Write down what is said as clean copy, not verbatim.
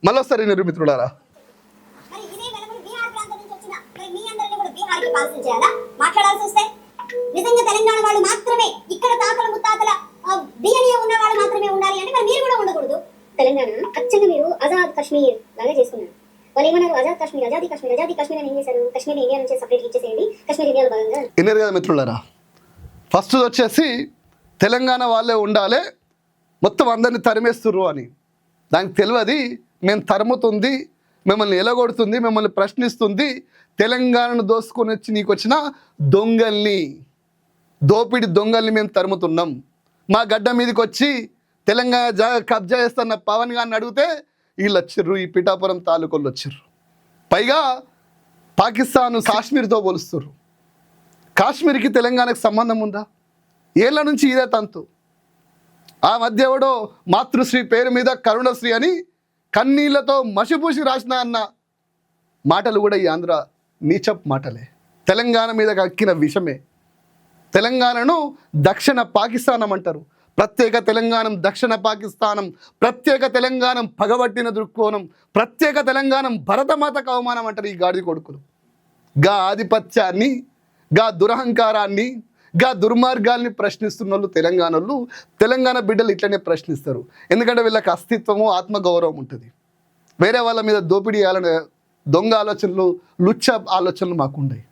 మళ్ళొస్తారు నిర్మిత్రులారా. మరి ఇదే వెలుగులు బీహార్ ప్రాంతం నుంచి వచ్చిన మరి మీ అందరిని కూడా బీహార్కి పాలసీ చేయాలా? మాట్లాడాల్సి వస్తే నిజంగా తెలంగాణ వాళ్ళు మాత్రమే ఇక్కడ తాతల ముత్తాతల డిఎన్ఏ ఉన్న వాళ్ళు మాత్రమే ఉండాలి అంటే మరి మీరు కూడా ఉండకూడదు. తెలంగాణ అచ్చంగా మీరు ఆజాద్ కాశ్మీర్ లాగా చేసుకున్నారు. వాళ్ళు ఏమన్నారు? ఆజాద్ కాశ్మీర్, ఆజాదీ కాశ్మీర్, ఆజాదీ కాశ్మీర్ అని ఏం చేశారు? కాశ్మీర్ ఇండియా నుంచి సపరేట్ ఇచ్చేసేయండి, కాశ్మీర్ ఇండియాలో భాగంగా. విన్నారు కదా మిత్రులారా, ఫస్ట్ వచ్చేసి తెలంగాణ వాళ్ళే ఉండాలి, మొత్తం అందరినీ తరిమేస్తుర్రు అని. దానికి తెలియదు మేము తరుముతుంది, మిమ్మల్ని ఎలగొడుతుంది, మిమ్మల్ని ప్రశ్నిస్తుంది తెలంగాణను దోసుకొని వచ్చి నీకు వచ్చిన దొంగల్ని, దోపిడి దొంగల్ని మేము తరుముతున్నాం. మా గడ్డ మీదకి వచ్చి తెలంగాణ కబ్జా చేస్తున్న పవన్ గారిని అడిగితే వీళ్ళు వచ్చిర్రు, ఈ పిఠాపురం తాలూకోళ్ళు వచ్చిర్రు. పైగా పాకిస్తాన్ కాశ్మీర్తో పోలుస్తుర్రు. కాశ్మీర్కి తెలంగాణకు సంబంధం ఉందా? ఏళ్ళ నుంచి ఇదే తంతు. ఆ మధ్య ఎవడో మాతృశ్రీ పేరు మీద కరుణశ్రీ అని కన్నీళ్లతో మసిపూసి రాసిన అన్న మాటలు కూడా ఈ ఆంధ్ర నీచప్ మాటలే. తెలంగాణ మీద కక్కిన విషమే. తెలంగాణను దక్షిణ పాకిస్తానం అంటారు. ప్రత్యేక తెలంగాణం దక్షిణ పాకిస్తానం, ప్రత్యేక తెలంగాణం పగబట్టిన దృక్కోణం, ప్రత్యేక తెలంగాణం భరతమాతకు అవమానం అంటారు ఈ గాడిద కొడుకులు. గా ఆధిపత్యాన్ని, గా దురహంకారాన్ని, గా దుర్మార్గాల్ని ప్రశ్నిస్తున్న వాళ్ళు తెలంగాణలో, తెలంగాణ బిడ్డలు ఇట్లనే ప్రశ్నిస్తారు. ఎందుకంటే వీళ్ళకి అస్తిత్వము, ఆత్మగౌరవం ఉంటుంది. వేరే వాళ్ళ మీద దోపిడీ చేయాలనే దొంగ ఆలోచనలు, లుచ్చ ఆలోచనలు మాకు ఉన్నాయి.